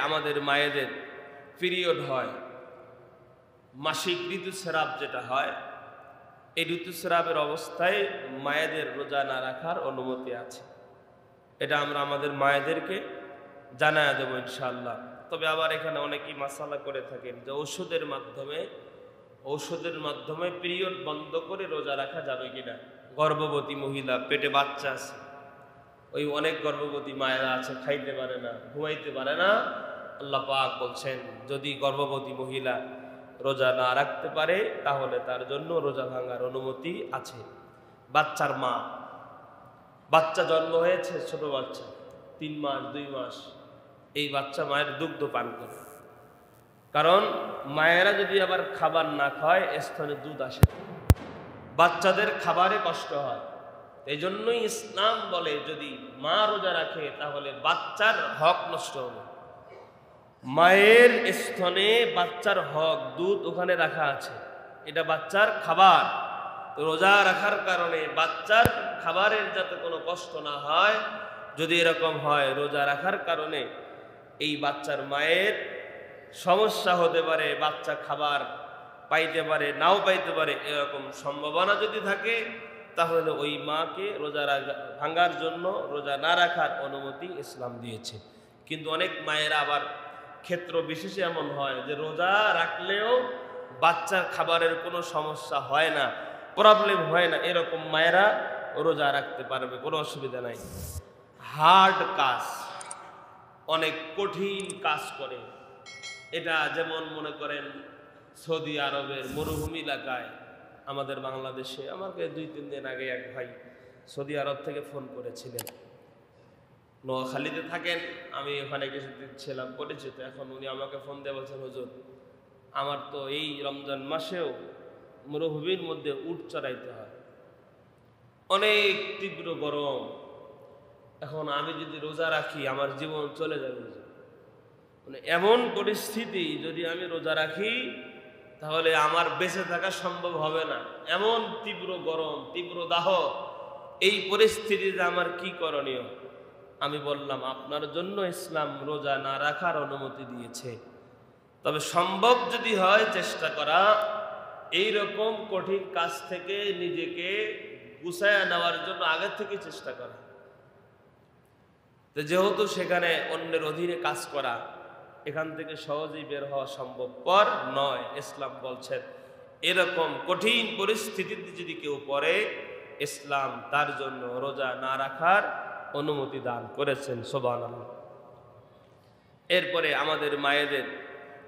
আমাদের মায়েদের পিরিয়ড হয়, মাসিক ঋতুস্রাব যেটা হয়, এই ঋতুস্রাবের অবস্থায় মায়েদের রোজা না রাখার অনুমতি আছে। এটা আমরা আমাদের মায়েদেরকে জানায় দেবো ইনশাআল্লাহ। তবে আবার এখানে অনেকেই মাসালা করে থাকেন যে ঔষধের মাধ্যমে পিরিয়ড বন্ধ করে রোজা রাখা যাবে কিনা। গর্ভবতী মহিলা, পেটে বাচ্চা আছে, ওই অনেক গর্ভবতী মায়েরা আছে, খাইতে পারে না, ঘুমাইতে পারে না। আল্লাহ পাক বলছেন যদি গর্ভবতী মহিলা রোজা না রাখতে পারে তাহলে তার জন্য রোজা ভাঙার অনুমতি আছে। বাচ্চার মা, বাচ্চা জন্ম হয়েছে, ছোট বাচ্চা 3 মাস 2 মাস, এই বাচ্চা মায়ের দুগ্ধ পান করে। কারণ মায়েরা যদি আবার খাবার না খায় স্তনে দুধ আসে, বাচ্চাদের খাবারে কষ্ট হয়। এই জন্যই ইসলাম বলে যদি মা রোজা রাখে তাহলে বাচ্চার হক নষ্ট হবে। মায়ের স্তনে বাচ্চার হক, দুধ ওখানে রাখা আছে, এটা বাচ্চার খাবার। তো রোজা রাখার কারণে বাচ্চার খাবারের যাতে কোনো কষ্ট না হয়, যদি এরকম হয় রোজা রাখার কারণে এই বাচ্চার মায়ের সমস্যা হতে পারে, বাচ্চা খাবার পাইতে পারে নাও পাইতে পারে, এরকম সম্ভাবনা যদি থাকে তাহলে ওই মাকে রোজা ভাঙার জন্য রোজা না রাখার অনুমতি ইসলাম দিয়েছে। কিন্তু অনেক মায়েরা আবার ক্ষেত্র বিশেষে এমন হয় যে রোজা রাখলেও বাচ্চার খাবারের কোনো সমস্যা হয় না, প্রবলেম হয় না, এরকম মায়েরা রোজা রাখতে পারবে, কোনো অসুবিধা নাই। হার্ড কাজ, অনেক কঠিন কাজ করে, এটা যেমন মনে করেন সৌদি আরবের মরুভূমি এলাকায়, আমাদের বাংলাদেশে আমাকে 2-3 দিন আগে এক ভাই সৌদি আরব থেকে ফোন করেছিলেন। নোয়াখালীতে থাকেন, আমি ওখানে কিছুদিন ছিলাম পরিচিত। এখন উনি আমাকে ফোন দিয়ে বলছেন, হুজুর আমার তো এই রমজান মাসেও মরুভূমির মধ্যে উট চড়াইতে হয়, অনেক তীব্র গরম, এখন আমি যদি রোজা রাখি আমার জীবন চলে যাবে। মানে এমন পরিস্থিতি, যদি আমি রোজা রাখি তাহলে আমার বেঁচে থাকা সম্ভব হবে না, এমন তীব্র গরম, তীব্র দাহ, এই পরিস্থিতিতে আমার কি করণীয়? আমি বললাম আপনার জন্য ইসলাম রোজা না রাখার অনুমতি দিয়েছে, তবে সম্ভব যদি হয় চেষ্টা করা এই রকম কঠিন কাজ থেকে নিজেকে গুছায়া নেওয়ার জন্য আগে থেকে চেষ্টা করা। তো যেহেতু সেখানে অন্যের অধীনে কাজ করা, এখান থেকে সহজেই বের হওয়া সম্ভবপর নয়। ইসলাম বলছেন এরকম কঠিন পরিস্থিতিতে যদি কেউ পড়ে, ইসলাম তার জন্য রোজা না রাখার অনুমতি দান করেছেন। সুবহানাল্লাহ। এরপরে আমাদের মায়েদের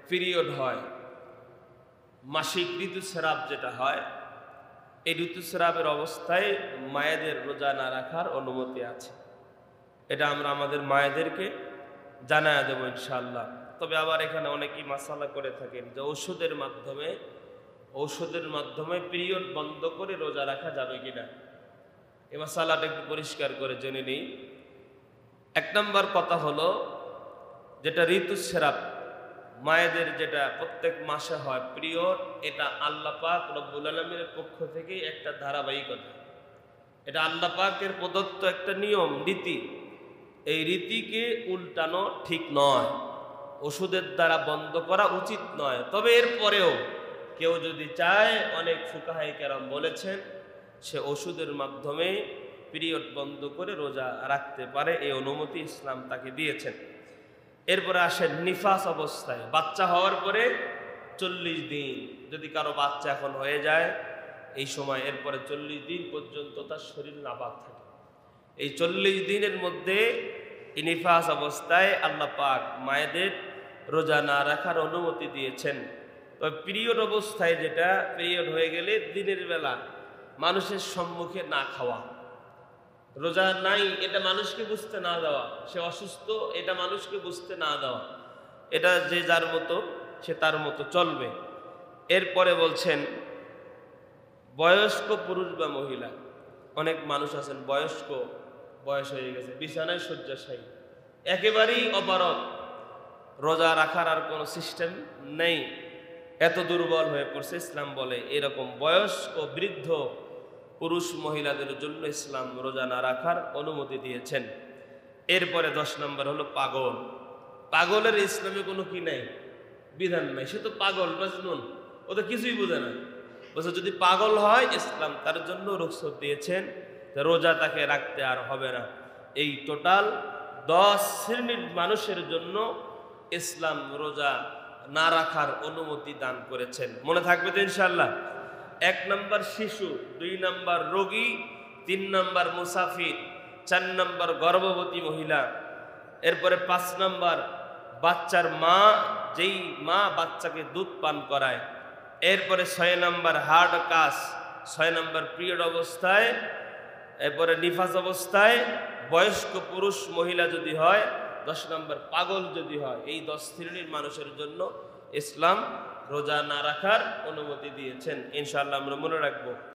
পিরিয়ড হয়, মাসিক ঋতুস্রাব যেটা হয়, এই ঋতুস্রাবের অবস্থায় মায়েদের রোজা না রাখার অনুমতি আছে। এটা আমরা আমাদের মায়েদেরকে জানায় দেবো ইনশাআল্লাহ। তবে আবার এখানে অনেকেই মাসালা করে থাকেন যে ঔষধের মাধ্যমে পিরিয়ড বন্ধ করে রোজা রাখা যাবে কিনা। এই মাসালাটা একটু পরিষ্কার করে জেনে নিই। 1 নম্বর কথা হলো, যেটা ঋতুস্রাব মায়েদের যেটা প্রত্যেক মাসে হয় পিরিয়ড, এটা আল্লাহ পাক রব্বুল আলামিনের পক্ষ থেকে একটা ধারাবাহিকতা, এটা আল্লাহ পাকের প্রদত্ত একটা নিয়ম রীতি। এই রীতিকে উল্টানো ঠিক নয়, ওষুধের দ্বারা বন্ধ করা উচিত নয়। তবে এরপরেও কেউ যদি চায়, অনেক ফুকাহায়ে কেরাম বলেছেন সে ওষুধের মাধ্যমে পিরিয়ড বন্ধ করে রোজা রাখতে পারে, এই অনুমতি ইসলাম তাকে দিয়েছেন। এরপরে আসেন নিফাস অবস্থায়, বাচ্চা হওয়ার পরে 40 দিন, যদি কারো বাচ্চা এখন হয়ে যায় এই সময়, এরপরে 40 দিন পর্যন্ত তার শরীর নাপাক থাকে। এই 40 দিনের মধ্যে নিফাস অবস্থায় আল্লাহ পাক মায়েদের রোজা না রাখার অনুমতি দিয়েছেন। তবে পিরিয়ড অবস্থায়, যেটা পিরিয়ড হয়ে গেলে দিনের বেলা মানুষের সম্মুখে না খাওয়া, রোজা নাই এটা মানুষকে বুঝতে না দেওয়া, সে অসুস্থ এটা মানুষকে বুঝতে না দেওয়া, এটা যে যার মতো সে তার মতো চলবে। এরপরে বলছেন বয়স্ক পুরুষ বা মহিলা, অনেক মানুষ আছেন বয়স্ক, বয়স হয়ে গেছে, বিছানায় শয্যাশায়ী, একেবারেই অপারগ, রোজা রাখার আর কোনো সিস্টেম নেই, এত দুর্বল হয়ে পড়ছে। ইসলাম বলে এরকম বয়স্ক বৃদ্ধ পুরুষ মহিলাদের জন্য ইসলাম রোজা না রাখার অনুমতি দিয়েছেন। এরপরে 10 নম্বর হলো পাগল, পাগলের ইসলামে কোনো কি নাই, বিধান নাই, সে তো পাগল মাজনুন, ও তো কিছুই বোঝে না। বলছে যদি পাগল হয় ইসলাম তার জন্য রুখসত দিয়েছেন, রোজা তাকে রাখতে আর হবে না। এই টোটাল 10 শ্রেণীর মানুষের জন্য ইসলাম রোজা না রাখার অনুমতি দান করেছেন। মনে থাকবে তো ইনশাআল্লাহ? 1 নম্বর শিশু, 2 নম্বর রোগী, 3 নম্বর মুসাফির, 4 নম্বর গর্ভবতী মহিলা, এরপরে 5 নম্বর বাচ্চার মা, যেই মা বাচ্চাকে দুধ পান করায়, এরপরে 6 নম্বর হার্ড কাজ, 6 নম্বর পিরিয়ড অবস্থায়, এরপরে নিফাস অবস্থায়, বয়স্ক পুরুষ মহিলা যদি হয়, 10 নম্বর পাগল যদি হয়। এই 10 শ্রেণীর মানুষের জন্য ইসলাম রোজা না রাখার অনুমতি দিয়েছেন। ইনশাআল্লাহ আমরা মনে রাখবো।